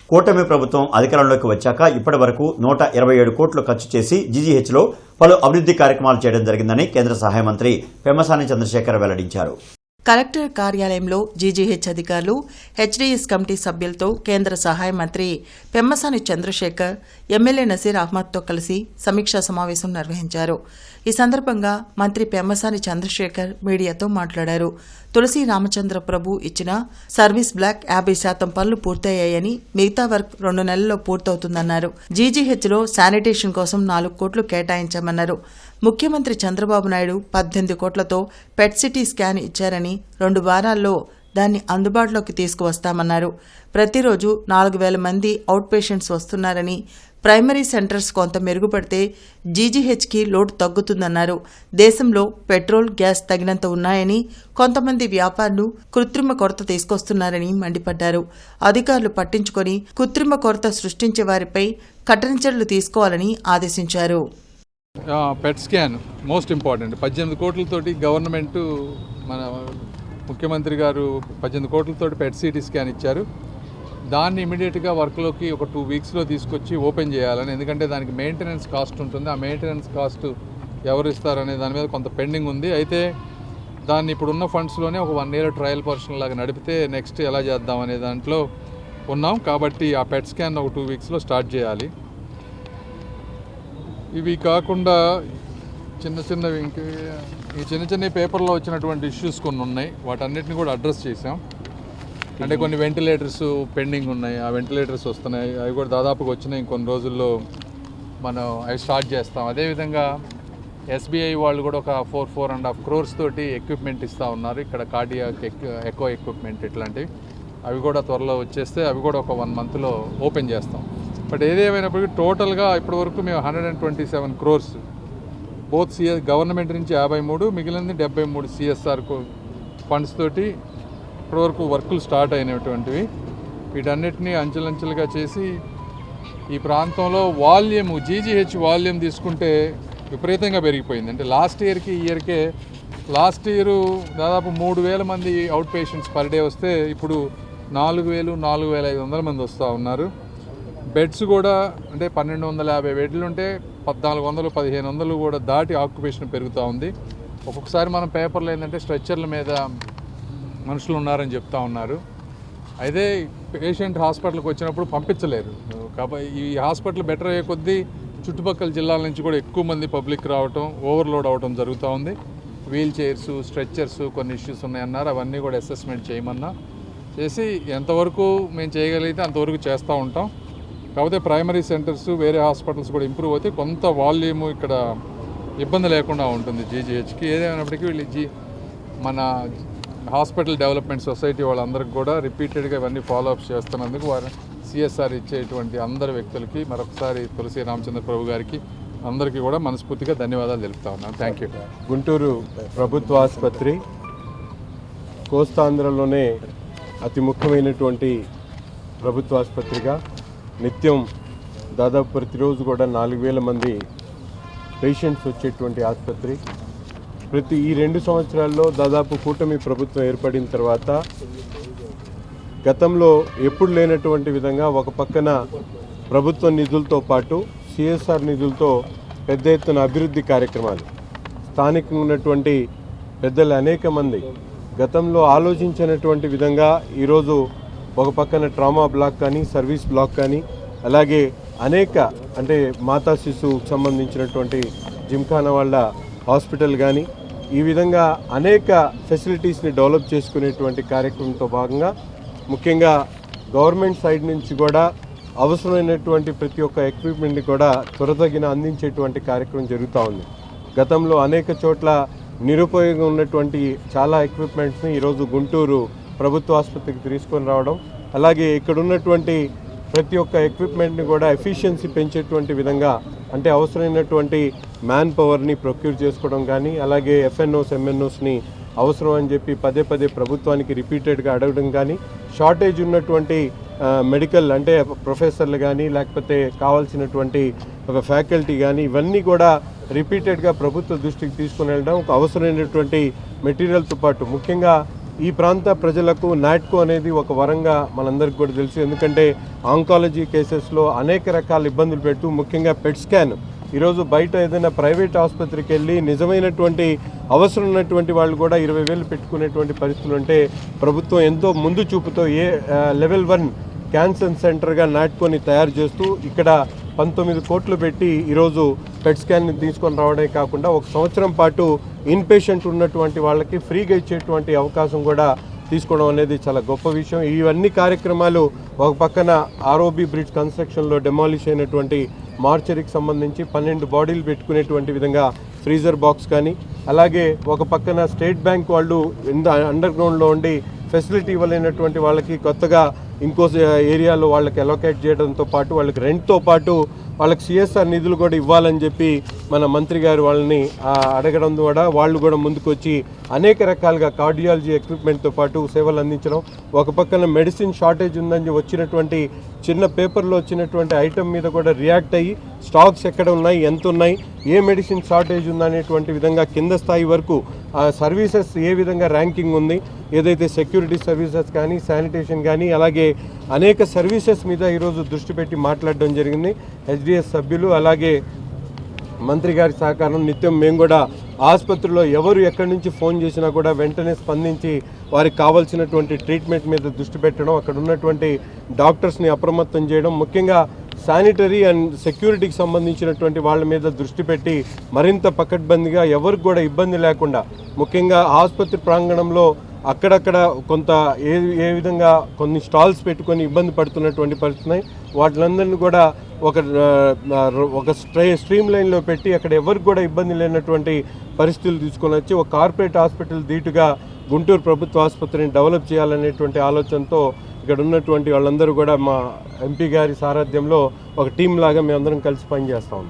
కూటమి ప్రభుత్వం అధికారంలోకి వచ్చాక ఇప్పటి వరకు 127 కోట్లు ఖర్చు చేసి జీజీహెచ్లో పలు అభివృద్ధి కార్యక్రమాలు చేయడం జరిగిందని కేంద్ర సహాయ మంత్రి పెమ్మసాని చంద్రశేఖర్ వెల్లడించారు. కలెక్టర్ కార్యాలయంలో జీజీహెచ్ అధికారులు, హెచ్డీఎస్ కమిటీ సభ్యులతో కేంద్ర సహాయ మంత్రి పెమ్మసాని చంద్రశేఖర్, ఎమ్మెల్యే నసీర్ అహ్మద్తో కలిసి సమీక్షా సమావేశం నిర్వహించారు. ఈ సందర్భంగా మంత్రి పెమ్మసాని చంద్రశేఖర్ మీడియాతో మాట్లాడారు. తులసి రామచంద్ర ప్రభు ఇచ్చిన సర్వీస్ బ్లాక్ 50% పనులు పూర్తయ్యాయని, మిగతా వర్క్ 2 నెలల్లో పూర్తవుతుందన్నారు. జీజీహెచ్లో శానిటేషన్ కోసం 4 కోట్లు కేటాయించామన్నారు. ముఖ్యమంత్రి చంద్రబాబు నాయుడు 18 కోట్లతో పెట్ సిటీ స్కాన్ ఇచ్చారని, 2 వారాల్లో దాన్ని అందుబాటులోకి తీసుకువస్తామన్నారు. ప్రతిరోజు 4,000 మంది అవుట్ పేషెంట్స్ వస్తున్నారని, ప్రైమరీ సెంటర్స్ కొంత మెరుగుపడితే జీజీహెచ్కి లోటు తగ్గుతుందన్నారు. దేశంలో పెట్రోల్, గ్యాస్ తగినంత ఉన్నాయని, కొంతమంది వ్యాపారులు కృత్రిమ కొరత తీసుకొస్తున్నారని మండిపడ్డారు. అధికారులు పట్టించుకొని కృత్రిమ కొరత సృష్టించే వారిపై కఠిన చర్యలు తీసుకోవాలని ఆదేశించారు. PET scan most important. 18 కోట్లతోటి గవర్నమెంట్, మన ముఖ్యమంత్రి గారు 18 కోట్లతోటి పెట్ సిటీ స్కాన్ ఇచ్చారు. దాన్ని ఇమీడియట్గా వర్క్లోకి ఒక 2 వీక్స్లో తీసుకొచ్చి ఓపెన్ చేయాలని, ఎందుకంటే దానికి మెయింటెనెన్స్ కాస్ట్ ఉంటుంది. ఆ మెయింటెనెన్స్ కాస్ట్ ఎవరు ఇస్తారనే దాని మీద కొంత పెండింగ్ ఉంది. అయితే దాన్ని ఇప్పుడున్న ఫండ్స్లోనే ఒక 1 ఇయర్ ట్రయల్ పర్సన్ లాగా నడిపితే నెక్స్ట్ ఎలా చేద్దాం అనే దాంట్లో ఉన్నాం. కాబట్టి ఆ పెట్ స్కాన్ ఒక 2 వీక్స్లో స్టార్ట్ చేయాలి. ఇవి కాకుండా చిన్నవి ఈ చిన్న పేపర్లో వచ్చినటువంటి ఇష్యూస్ కొన్ని ఉన్నాయి. వాటన్నిటిని కూడా అడ్రస్ చేసాం. అంటే కొన్ని వెంటిలేటర్స్ పెండింగ్ ఉన్నాయి, ఆ వెంటిలేటర్స్ వస్తున్నాయి, అవి కూడా దాదాపుగా వచ్చినాయి. ఇంకొన్ని రోజుల్లో మనం అవి స్టార్ట్ చేస్తాం. అదేవిధంగా ఎస్బీఐ వాళ్ళు కూడా ఒక 4.5 crores తోటి ఎక్విప్మెంట్ ఇస్తూ ఉన్నారు. ఇక్కడ కార్డియాక్ ఎకో ఎక్విప్మెంట్ ఇట్లాంటివి, అవి కూడా త్వరలో వచ్చేస్తే అవి కూడా ఒక 1 monthలో ఓపెన్ చేస్తాం. బట్ ఏదేమైనప్పటికీ టోటల్గా ఇప్పటివరకు మేము 127 crores బోత్ గవర్నమెంట్ నుంచి 53, మిగిలింది 73 CSR ఫండ్స్ తోటి ఇప్పటివరకు వర్కులు స్టార్ట్ అయినటువంటివి. వీటన్నిటినీ అంచెలంచెలుగా చేసి ఈ ప్రాంతంలో జీజీహెచ్ వాల్యూమ్ తీసుకుంటే విపరీతంగా పెరిగిపోయింది. అంటే లాస్ట్ ఇయర్కే లాస్ట్ ఇయర్ దాదాపు 3,000 మంది అవుట్ పేషెంట్స్ పర్ డే వస్తే ఇప్పుడు 4,500 మంది వస్తూ ఉన్నారు. బెడ్స్ కూడా అంటే 1,250 బెడ్లు ఉంటే 1,400, 1,500 కూడా దాటి ఆక్యుపేషన్ పెరుగుతూ ఉంది. ఒక్కొక్కసారి మనం పేపర్లో ఏంటంటే స్ట్రెచ్చర్ల మీద మనుషులు ఉన్నారని చెప్తా ఉన్నారు. అయితే పేషెంట్ హాస్పిటల్కి వచ్చినప్పుడు పంపించలేరు. కాబట్టి ఈ హాస్పిటల్ బెటర్ అయ్యే కొద్దీ చుట్టుపక్కల జిల్లాల నుంచి కూడా ఎక్కువ మంది పబ్లిక్ రావటం, ఓవర్లోడ్ అవటం జరుగుతూ ఉంది. వీల్ చైర్స్, స్ట్రెచ్చర్స్ కొన్ని ఇష్యూస్ ఉన్నాయన్నారు. అవన్నీ కూడా అసెస్మెంట్ చేయమన్నా చేసి ఎంతవరకు మేము చేయగలిగితే అంతవరకు చేస్తూ ఉంటాం. కాకపోతే ప్రైమరీ సెంటర్స్, వేరే హాస్పిటల్స్ కూడా ఇంప్రూవ్ అయితే కొంత వాల్యూము ఇక్కడ ఇబ్బంది లేకుండా ఉంటుంది జీజీహెచ్కి. ఏదేమైనప్పటికీ వీళ్ళు మన హాస్పిటల్ డెవలప్మెంట్ సొసైటీ వాళ్ళందరికీ కూడా రిపీటెడ్గా ఇవన్నీ ఫాలోఅప్స్ చేస్తున్నందుకు వారు సిఎస్ఆర్ ఇచ్చేటువంటి అందరి వ్యక్తులకి మరొకసారి తులసి రామచంద్ర ప్రభు గారికి అందరికీ కూడా మనస్ఫూర్తిగా ధన్యవాదాలు తెలుపుతా ఉన్నాను. Thank you. గుంటూరు ప్రభుత్వ ఆసుపత్రి కోస్తాంధ్రలోనే అతి ముఖ్యమైనటువంటి ప్రభుత్వ ఆసుపత్రిగా నిత్యం దాదాపు ప్రతిరోజు కూడా 4,000 మంది పేషెంట్స్ వచ్చేటువంటి ఆసుపత్రి. ఈ 2 సంవత్సరాల్లో దాదాపు కూటమి ప్రభుత్వం ఏర్పడిన తర్వాత గతంలో ఎప్పుడు లేనటువంటి విధంగా ఒక పక్కన ప్రభుత్వ నిధులతో పాటు సిఎస్ఆర్ నిధులతో పెద్ద ఎత్తున అభివృద్ధి కార్యక్రమాలు, స్థానికంగా ఉన్నటువంటి పెద్దలు అనేక మంది గతంలో ఆలోచించినటువంటి విధంగా ఈరోజు ఒక పక్కన ట్రామా బ్లాక్ కానీ, సర్వీస్ బ్లాక్ కానీ, అలాగే అనేక అంటే మాతా శిశువుకు సంబంధించినటువంటి జిమ్ఖానా వాళ్ళ హాస్పిటల్ కానీ, ఈ విధంగా అనేక ఫెసిలిటీస్ని డెవలప్ చేసుకునేటువంటి కార్యక్రమంతో భాగంగా ముఖ్యంగా గవర్నమెంట్ సైడ్ నుంచి కూడా అవసరమైనటువంటి ప్రతి ఒక్క ఎక్విప్మెంట్ని కూడా త్వరతగిన అందించేటువంటి కార్యక్రమం జరుగుతూ ఉంది. గతంలో అనేక చోట్ల నిరుపయోగం ఉన్నటువంటి చాలా ఎక్విప్మెంట్స్ని ఈరోజు గుంటూరు ప్రభుత్వ ఆసుపత్రికి తీసుకొని రావడం, అలాగే ఇక్కడ ఉన్నటువంటి ప్రతి ఒక్క ఎక్విప్మెంట్ని కూడా ఎఫిషియన్సీ పెంచేటువంటి విధంగా అంటే అవసరమైనటువంటి మ్యాన్ పవర్ని ప్రొక్యూర్ చేసుకోవడం కానీ, అలాగే ఎఫ్ఎన్ఓస్, ఎంఎన్ఓస్ని అవసరం అని చెప్పి పదే ప్రభుత్వానికి రిపీటెడ్గా అడగడం కానీ, షార్టేజ్ ఉన్నటువంటి మెడికల్ అంటే ప్రొఫెసర్లు కానీ, లేకపోతే కావాల్సినటువంటి ఒక ఫ్యాకల్టీ కానీ, ఇవన్నీ కూడా రిపీటెడ్గా ప్రభుత్వ దృష్టికి తీసుకుని వెళ్ళడం, ఒక అవసరమైనటువంటి మెటీరియల్తో పాటు ముఖ్యంగా ఈ ప్రాంత ప్రజలకు నాట్కో అనేది ఒక వరంగా మనందరికీ కూడా తెలుసు. ఎందుకంటే ఆంకాలజీ కేసెస్లో అనేక రకాల ఇబ్బందులు పెట్టు, ముఖ్యంగా పెట్ స్కాన్. ఈరోజు బయట ఏదైనా ప్రైవేట్ ఆసుపత్రికి వెళ్ళి నిజమైనటువంటి అవసరం ఉన్నటువంటి వాళ్ళు కూడా 20,000 పెట్టుకునేటువంటి పరిస్థితులు ఉంటే ప్రభుత్వం ఎంతో ముందు చూపుతో లెవెల్ 1 క్యాన్సర్ సెంటర్గా నాట్కోని తయారు చేస్తూ ఇక్కడ 19 కోట్లు పెట్టి ఈరోజు పెట్ స్కాన్ని తీసుకొని రావడమే కాకుండా 1 సంవత్సరం పాటు ఇన్ పేషెంట్ ఉన్నటువంటి వాళ్ళకి ఫ్రీగా ఇచ్చేటువంటి అవకాశం కూడా తీసుకోవడం అనేది చాలా గొప్ప విషయం. ఇవన్నీ కార్యక్రమాలు ఒక పక్కన ఆర్ఓబి బ్రిడ్జ్ కన్స్ట్రక్షన్లో డెమాలిష్ అయినటువంటి మార్చరీకి సంబంధించి 12 బాడీలు పెట్టుకునేటువంటి విధంగా ఫ్రీజర్ బాక్స్ కానీ, అలాగే ఒక పక్కన స్టేట్ బ్యాంక్ వాళ్ళు అండర్ గ్రౌండ్లో ఉండి ఫెసిలిటీ ఇవ్వలేనటువంటి వాళ్ళకి కొత్తగా ఇంకో ఏరియాలో వాళ్ళకి అలొకేట్ చేయడంతో పాటు వాళ్ళకి రెంట్తో పాటు వాళ్ళకి సిఎస్ఆర్ నిధులు కూడా ఇవ్వాలని చెప్పి మన మంత్రి గారు వాళ్ళని అడగడం ద్వారా వాళ్ళు కూడా ముందుకు వచ్చి అనేక రకాలుగా కార్డియాలజీ ఎక్విప్మెంట్తో పాటు సేవలు అందించడం. ఒక పక్కన మెడిసిన్ షార్టేజ్ ఉందని వచ్చినటువంటి చిన్న పేపర్లో వచ్చినటువంటి ఐటమ్ మీద కూడా రియాక్ట్ అయ్యి స్టాక్స్ ఎక్కడ ఉన్నాయి, ఎంత ఉన్నాయి, ఏ మెడిసిన్ షార్టేజ్ ఉందనేటువంటి విధంగా కింద స్థాయి వరకు సర్వీసెస్ ఏ విధంగా ర్యాంకింగ్ ఉంది, ఏదైతే సెక్యూరిటీ సర్వీసెస్ కానీ, శానిటేషన్ కానీ, అలాగే అనేక సర్వీసెస్ మీద ఈరోజు దృష్టి పెట్టి మాట్లాడడం జరిగింది. హెచ్డిఎస్ సభ్యులు అలాగే మంత్రి గారి సహకారం నిత్యం మేము కూడా ఆసుపత్రిలో ఎవరు ఎక్కడి నుంచి ఫోన్ చేసినా కూడా వెంటనే స్పందించి వారికి కావాల్సినటువంటి ట్రీట్మెంట్ మీద దృష్టి పెట్టడం, అక్కడ ఉన్నటువంటి డాక్టర్స్ని అప్రమత్తం చేయడం, ముఖ్యంగా శానిటరీ అండ్ సెక్యూరిటీకి సంబంధించినటువంటి వాళ్ళ మీద దృష్టి పెట్టి మరింత పకడ్బందీగా ఎవరికి కూడా ఇబ్బంది లేకుండా, ముఖ్యంగా ఆసుపత్రి ప్రాంగణంలో అక్కడక్కడ కొంత ఏ విధంగా కొన్ని స్టాల్స్ పెట్టుకొని ఇబ్బంది పడుతున్నటువంటి పరిస్థితున్నాయి. వాటిలందరినీ కూడా ఒక స్ట్రీమ్ లైన్లో పెట్టి అక్కడ ఎవరికి కూడా ఇబ్బంది లేనటువంటి పరిస్థితులు తీసుకొని వచ్చి ఒక కార్పొరేట్ హాస్పిటల్ ధీటుగా గుంటూరు ప్రభుత్వ ఆసుపత్రిని డెవలప్ చేయాలనేటువంటి ఆలోచనతో ఇక్కడ ఉన్నటువంటి వాళ్ళందరూ కూడా మా ఎంపీ గారి సారథ్యంలో ఒక టీం లాగా మేమందరం కలిసి పనిచేస్తాం.